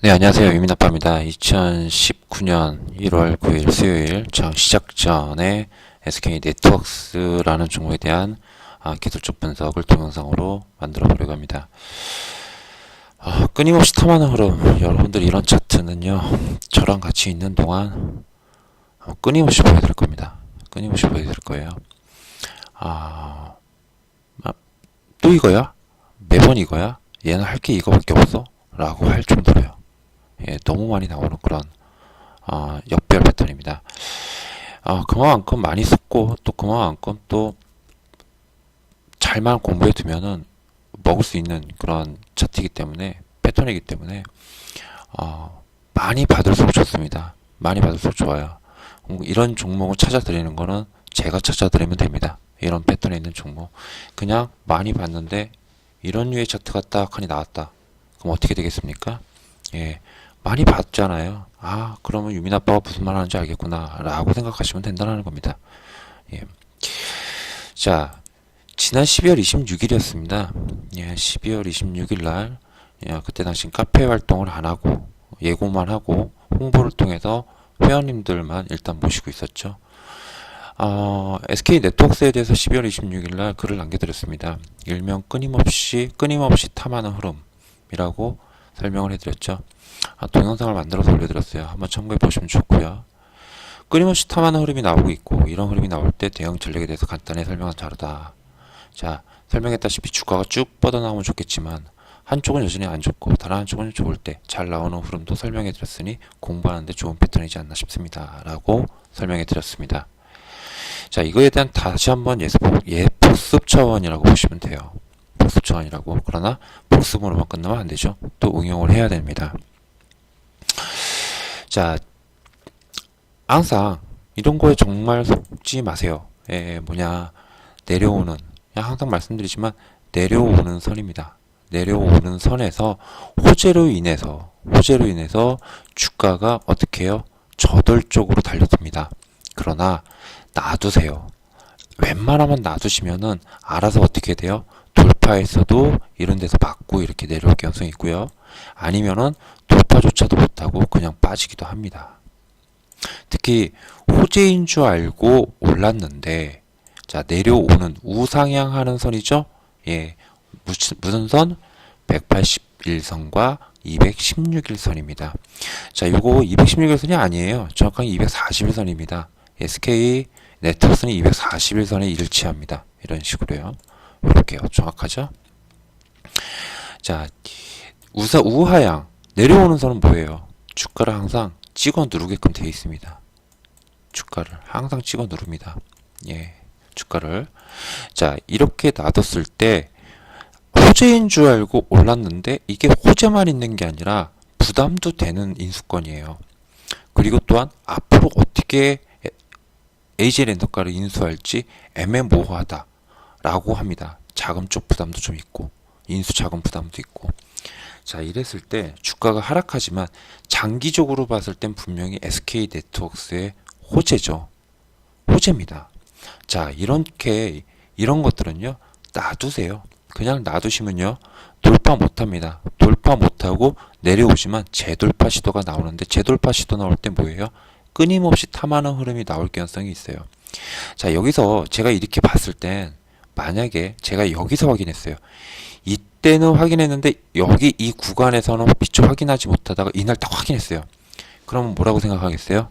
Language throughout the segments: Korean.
네, 안녕하세요. 유민아빠입니다. 2019년 1월 9일 수요일 장 시작 전에 SK 네트워크스라는 종목에 대한 기술적 분석을 동영상으로 만들어 보려고 합니다. 끊임없이 탐하는 흐름. 여러분들 이런 차트는요, 저랑 같이 있는 동안 끊임없이 보여드릴 겁니다. 끊임없이 보여드릴 거예요. 또 이거야? 매번 이거야? 얘는 할 게 이거밖에 없어? 라고 할 정도로요. 예, 너무 많이 나오는 그런 역별 패턴입니다. 그만큼 많이 썼고 또 그만큼 또 잘만 공부해 두면은 먹을 수 있는 그런 차트이기 때문에 패턴이기 때문에 많이 받을수록 좋습니다. 많이 받을수록 좋아요. 이런 종목을 찾아드리는 거는 제가 찾아드리면 됩니다. 이런 패턴에 있는 종목 그냥 많이 봤는데 이런 류의 차트가 딱 하니 나왔다. 그럼 어떻게 되겠습니까? 예, 많이 봤잖아요. 그러면 유민 아빠가 무슨 말 하는지 알겠구나 라고 생각하시면 된다는 겁니다. 예. 자, 지난 12월 26일이었습니다. 예, 12월 26일 날 그때 당시 카페 활동을 안 하고 예고만 하고 홍보를 통해서 회원님들만 일단 모시고 있었죠. SK 네트워크스에 대해서 12월 26일 날 글을 남겨드렸습니다. 일명 끊임없이 탐하는 흐름이라고 설명을 해드렸죠. 동영상을 만들어서 올려드렸어요. 한번 참고해 보시면 좋고요. 끊임없이 탐하는 흐름이 나오고 있고 이런 흐름이 나올 때 대응 전략에 대해서 간단히 설명한 자료다. 자, 설명했다시피 주가가 쭉 뻗어나오면 좋겠지만 한쪽은 여전히 안 좋고 다른 한쪽은 좋을 때 잘 나오는 흐름도 설명해 드렸으니 공부하는데 좋은 패턴이지 않나 싶습니다. 라고 설명해 드렸습니다. 자, 이거에 대한 다시 한번 복습 차원이라고 보시면 돼요. 복습 차원이라고. 그러나 복습으로만 끝나면 안 되죠. 또 응용을 해야 됩니다. 자, 항상 이런 거에 정말 속지 마세요. 내려오는, 항상 말씀드리지만 내려오는 선입니다. 내려오는 선에서 호재로 인해서 주가가 어떻게 해요? 저돌적으로 달려듭니다. 그러나 놔두세요. 웬만하면 놔두시면은 알아서 어떻게 돼요? 돌파했어도 이런 데서 받고 이렇게 내려올 가능성이 있고요. 아니면은 돌파조차도 못하고 그냥 빠지기도 합니다. 특히 호재인 줄 알고 올랐는데 자, 내려오는 우상향하는 선이죠. 예, 무슨 선? 181선과 216일선입니다. 자, 요거 216일선이 아니에요. 정확하게 241선입니다. SK 네트워크는 241선에 일치합니다. 이런 식으로요. 이렇게요. 정확하죠? 자, 우하향 내려오는 선은 뭐예요? 주가를 항상 찍어 누르게끔 되어 있습니다. 주가를 항상 찍어 누릅니다. 예, 주가를. 자, 이렇게 놔뒀을 때 호재인 줄 알고 올랐는데 이게 호재만 있는 게 아니라 부담도 되는 인수권이에요. 그리고 또한 앞으로 어떻게 AJ 렌터카를 인수할지 애매모호하다 라고 합니다. 자금 쪽 부담도 좀 있고 인수 자금 부담도 있고. 자, 이랬을 때 주가가 하락하지만 장기적으로 봤을 땐 분명히 SK 네트워크스의 호재죠. 호재입니다. 자, 이런 것들은요 놔두세요. 그냥 놔두시면요 돌파 못합니다. 돌파 못하고 내려오지만 재돌파 시도가 나오는데 재돌파 시도 나올 때 뭐예요? 끊임없이 탐하는 흐름이 나올 가능성이 있어요. 자, 여기서 제가 이렇게 봤을 땐 만약에 제가 여기서 확인했어요. 이때는 확인했는데 여기 이 구간에서는 미처 확인하지 못하다가 이날 딱 확인했어요. 그러면 뭐라고 생각하겠어요?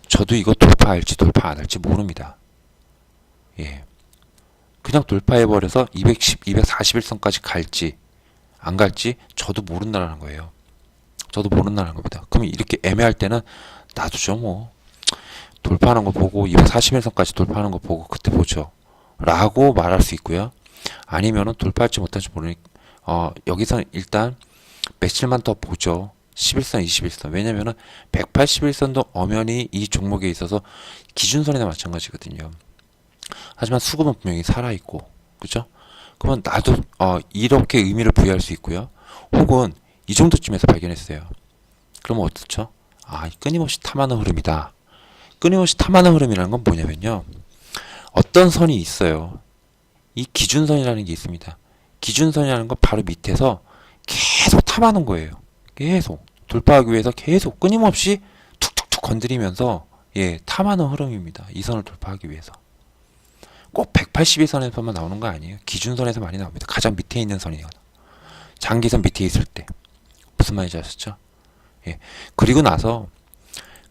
저도 이거 돌파할지 돌파 안 할지 모릅니다. 예, 그냥 돌파해버려서 241선까지 갈지 안 갈지 저도 모른다는 거예요. 저도 모른다는 겁니다. 그럼 이렇게 애매할 때는 놔두죠 뭐. 돌파하는 거 보고 241선까지 돌파하는 거 보고 그때 보죠 라고 말할 수 있고요. 아니면은 돌파할지 못할지 모르니 여기서는 일단 며칠만 더 보죠. 11선 21선. 왜냐면은 181선도 엄연히 이 종목에 있어서 기준선이나 마찬가지거든요. 하지만 수급은 분명히 살아있고 그죠? 그러면 나도 이렇게 의미를 부여할 수 있고요. 혹은 이 정도쯤에서 발견했어요. 그러면 어떻죠? 끊임없이 탐하는 흐름이다. 끊임없이 탐하는 흐름이라는 건 뭐냐면요. 어떤 선이 있어요. 이 기준선이라는 게 있습니다. 기준선이라는 건 바로 밑에서 계속 탐하는 거예요. 계속. 돌파하기 위해서 계속 끊임없이 툭툭툭 건드리면서 탐하는 흐름입니다. 이 선을 돌파하기 위해서. 꼭 180일선에서만 나오는 거 아니에요. 기준선에서 많이 나옵니다. 가장 밑에 있는 선이에요. 장기선 밑에 있을 때. 무슨 말인지 아셨죠? 그리고 나서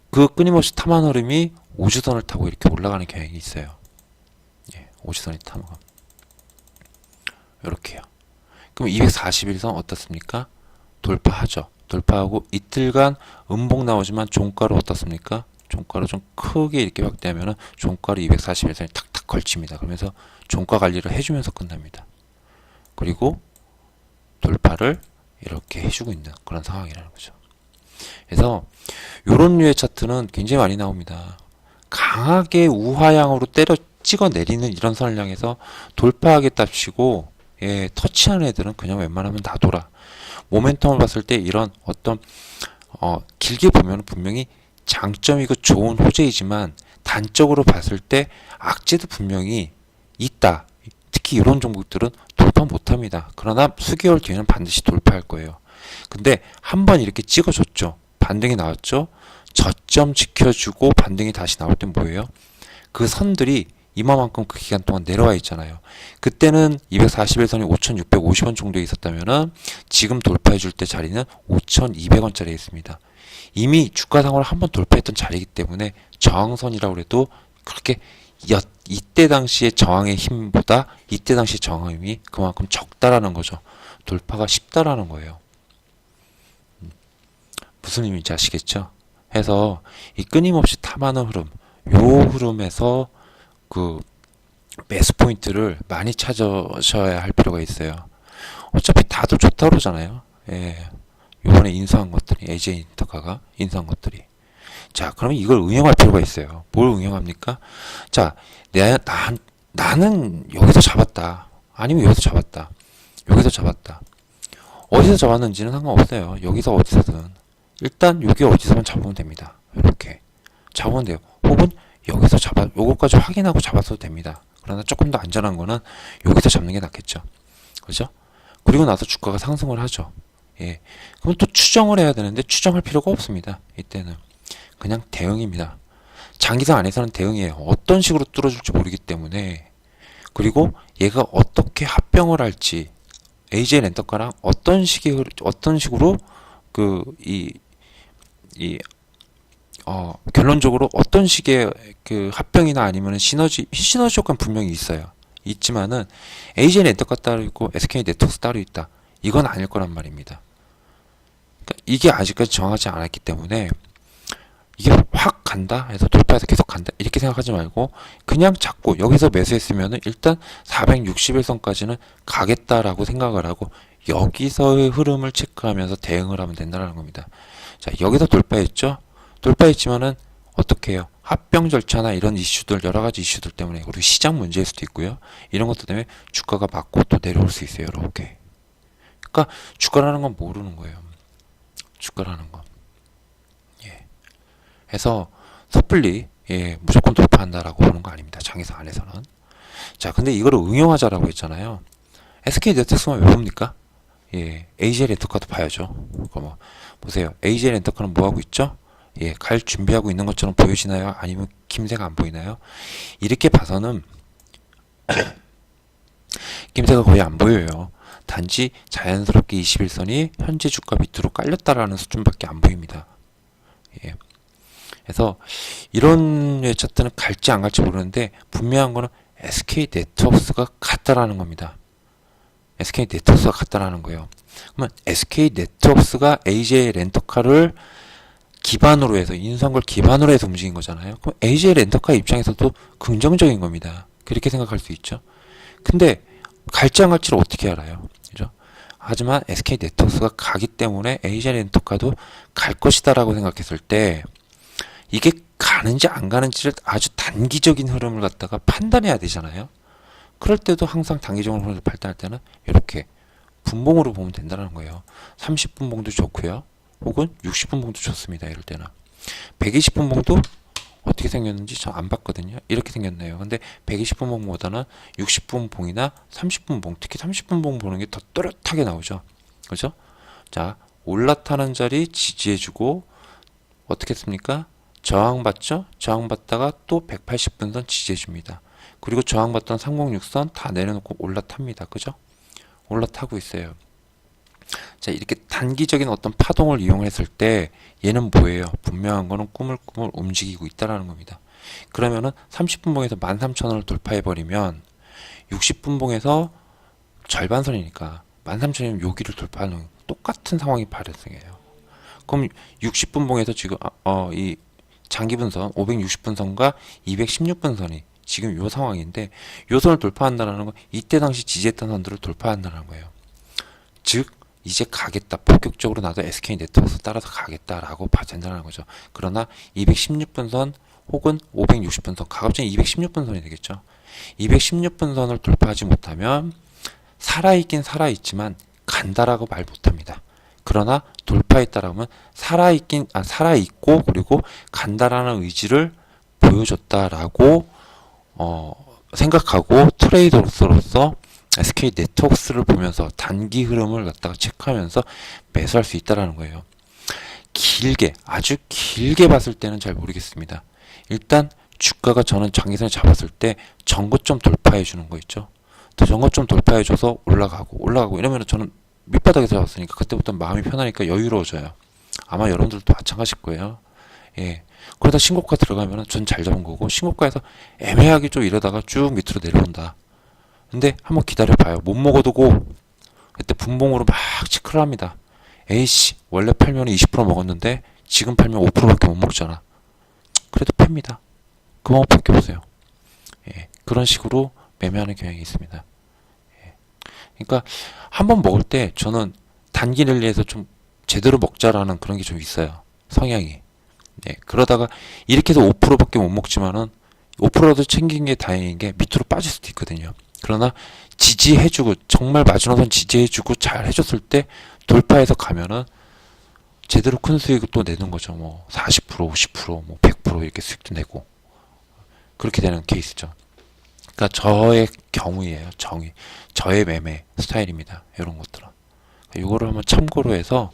그 끊임없이 탐하는 흐름이 우주선을 타고 이렇게 올라가는 경향이 있어요. 우주선이 타는 거. 이렇게요. 그럼 241선 어떻습니까? 돌파하죠. 돌파하고 이틀간 음봉 나오지만 종가로 어떻습니까? 종가로 좀 크게 이렇게 확대하면은 종가로 241선이 탁탁 걸칩니다. 그러면서 종가 관리를 해주면서 끝납니다. 그리고 돌파를 이렇게 해주고 있는 그런 상황이라는 거죠. 그래서 이런 류의 차트는 굉장히 많이 나옵니다. 강하게 우하향으로 때려 찍어 내리는 이런 선을 향해서 돌파하겠답시고 터치하는 애들은 그냥 웬만하면 다 돌아. 모멘텀을 봤을 때 이런 어떤 길게 보면 분명히 장점이고 좋은 호재이지만 단적으로 봤을 때 악재도 분명히 있다. 특히 이런 종목들은 돌파 못합니다. 그러나 수개월 뒤에는 반드시 돌파할 거예요. 근데 한번 이렇게 찍어줬죠. 반등이 나왔죠. 저점 지켜주고 반등이 다시 나올 땐 뭐예요? 그 선들이 이만큼 그 기간 동안 내려와 있잖아요. 그때는 241선이 5,650원 정도에 있었다면은 지금 돌파해 줄 때 자리는 5,200원짜리에 있습니다. 이미 주가 상황을 한번 돌파했던 자리이기 때문에 저항선이라고 해도 그렇게 이때 당시의 저항의 힘보다 이때 당시의 저항의 힘이 그만큼 적다라는 거죠. 돌파가 쉽다라는 거예요. 무슨 의미인지 아시겠죠? 해서 이 끊임없이 탐하는 흐름, 요 흐름에서 그 매수 포인트를 많이 찾으셔야 할 필요가 있어요. 어차피 다들 좋다 그러잖아요. 요번에 인수한 것들이, AJ 인터카가 인수한 것들이. 자, 그러면 이걸 응용할 필요가 있어요. 뭘 응용합니까? 자, 나는 여기서 잡았다. 아니면 여기서 잡았다. 여기서 잡았다. 어디서 잡았는지는 상관없어요. 여기서 어디서든. 일단 여기 어디서만 잡으면 됩니다. 이렇게. 잡으면 돼요. 혹은 여기서 요거까지 확인하고 잡았어도 됩니다. 그러나 조금 더 안전한 거는 여기서 잡는 게 낫겠죠. 그죠? 그리고 나서 주가가 상승을 하죠. 그럼 또 추정을 해야 되는데 추정할 필요가 없습니다. 이때는. 그냥 대응입니다. 장기상 안에서는 대응이에요. 어떤 식으로 뚫어줄지 모르기 때문에. 그리고 얘가 어떻게 합병을 할지, AJ 렌터카랑 어떤 식으로 결론적으로 어떤 식의 그 합병이나 아니면 시너지 효과는 분명히 있어요. 있지만은 AJ 렌터카 따로 있고 SK 네트워크 따로 있다. 이건 아닐 거란 말입니다. 그러니까 이게 아직까지 정하지 않았기 때문에 이게 확 간다 해서 돌파해서 계속 간다 이렇게 생각하지 말고 그냥 잡고 여기서 매수했으면은 일단 461선까지는 가겠다라고 생각을 하고 여기서의 흐름을 체크하면서 대응을 하면 된다는 겁니다. 자, 여기서 돌파했죠? 돌파했지만은 어떻게 해요? 합병 절차나 이런 이슈들, 여러 가지 이슈들 때문에, 그리고 시장 문제일 수도 있고요. 이런 것들 때문에 주가가 맞고 또 내려올 수 있어요. 이렇게. 그러니까 주가라는 건 모르는 거예요. 주가라는 건. 해서 섣불리 무조건 돌파한다라고 보는 거 아닙니다. 장기상 안에서는. 자, 근데 이거를 응용하자라고 했잖아요. SK 네트워크만 왜 봅니까? AJ 렌터카도 봐야죠. 뭐 보세요. AJ 렌터카는 뭐 하고 있죠? 갈 준비하고 있는 것처럼 보여지나요? 아니면 김새가 안 보이나요? 이렇게 봐서는 김새가 거의 안 보여요. 단지 자연스럽게 21선이 현재 주가 밑으로 깔렸다라는 수준밖에 안 보입니다. 그래서 이런 차트는 갈지 안 갈지 모르는데 분명한 거는 SK 네트워크가 같다라는 겁니다. SK 네트워크가 같다라는 거예요. 그러면 SK 네트워크가 AJ 렌터카를 기반으로 해서 인수한 걸 기반으로 해서 움직인 거잖아요. 그럼 AJ 렌터카 입장에서도 긍정적인 겁니다. 그렇게 생각할 수 있죠. 근데 갈지 안 갈지를 어떻게 알아요? 그죠? 하지만 SK 네트워크가 가기 때문에 AJ 렌터카도 갈 것이다라고 생각했을 때 이게 가는지 안 가는지를 아주 단기적인 흐름을 갖다가 판단해야 되잖아요. 그럴 때도 항상 단기적인 흐름을 판단할 때는 이렇게 분봉으로 보면 된다는 거예요. 30분 봉도 좋고요. 혹은 60분 봉도 좋습니다. 이럴 때는. 120분 봉도 어떻게 생겼는지 저 안 봤거든요. 이렇게 생겼네요. 근데 120분 봉보다는 60분 봉이나 30분 봉, 특히 30분 봉 보는 게 더 또렷하게 나오죠. 그죠? 자, 올라타는 자리 지지해주고 어떻게 했습니까? 저항받죠? 저항받다가 또 180분선 지지해줍니다. 그리고 저항받던 306선 다 내려놓고 올라탑니다. 그죠? 올라타고 있어요. 자, 이렇게 단기적인 어떤 파동을 이용했을 때 얘는 뭐예요? 분명한 거는 꾸물꾸물 움직이고 있다라는 겁니다. 그러면은 30분봉에서 13,000원을 돌파해버리면 60분봉에서 절반선이니까 13,000원이면 여기를 돌파하는 똑같은 상황이 발생해요. 그럼 60분봉에서 지금 이 장기분선 560분선과 216분선이 지금 요 상황인데 요 선을 돌파한다는 건 이때 당시 지지했던 선들을 돌파한다는 거예요. 즉 이제 가겠다. 본격적으로 나도 SK 네트워크 따라서 가겠다라고 봐준다는 거죠. 그러나 216분선 혹은 560분선, 가급적 216분선이 되겠죠. 216분선을 돌파하지 못하면 살아있긴 살아있지만 간다라고 말 못합니다. 그러나 돌파했다라면 살아있고 그리고 간다라는 의지를 보여줬다라고 생각하고 트레이더로서 SK 네트워크스를 보면서 단기 흐름을 갖다가 체크하면서 매수할 수 있다라는 거예요. 길게, 아주 길게 봤을 때는 잘 모르겠습니다. 일단 주가가 저는 장기선을 잡았을 때 전고점 돌파해 주는 거 있죠. 전고점 돌파해 줘서 올라가고 이러면 저는 밑바닥에서 잡았으니까 그때부터 마음이 편하니까 여유로워져요. 아마 여러분들도 마찬가지일 거예요. 예. 그러다 신고가 들어가면은 전 잘 잡은 거고 신고가에서 애매하게 좀 이러다가 쭉 밑으로 내려온다. 근데 한번 기다려봐요. 못 먹어두고 그때 분봉으로 막 체크를 합니다. 에이씨 원래 팔면 20% 먹었는데 지금 팔면 5%밖에 못 먹잖아. 그래도 팹니다. 그 방법밖에 없어요. 예, 그런 식으로 매매하는 경향이 있습니다. 예, 그러니까 한번 먹을 때 저는 단기 랠리에서 좀 제대로 먹자라는 그런 게 좀 있어요. 성향이. 예, 그러다가 이렇게 해서 5%밖에 못 먹지만은 5%라도 챙긴 게 다행인 게 밑으로 빠질 수도 있거든요. 그러나 지지해주고 정말 마지노선 지지해주고 잘 해줬을 때 돌파해서 가면은 제대로 큰 수익을 또 내는 거죠. 뭐 40%, 50%, 뭐 100% 이렇게 수익도 내고 그렇게 되는 케이스죠. 그러니까 저의 경우예요. 저의 매매 스타일입니다. 이런 것들은. 이거를 한번 참고로 해서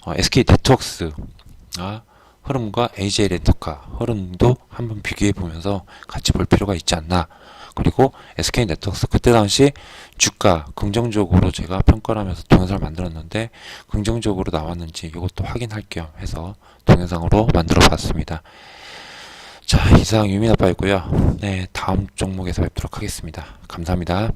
SK 네트워크스 흐름과 AJ 렌터카 흐름도 한번 비교해 보면서 같이 볼 필요가 있지 않나. 그리고 SK 네트워크스 그때 당시 주가 긍정적으로 제가 평가를 하면서 동영상을 만들었는데 긍정적으로 나왔는지 이것도 확인할 겸 해서 동영상으로 만들어 봤습니다. 자, 이상 유민아빠였고요. 네, 다음 종목에서 뵙도록 하겠습니다. 감사합니다.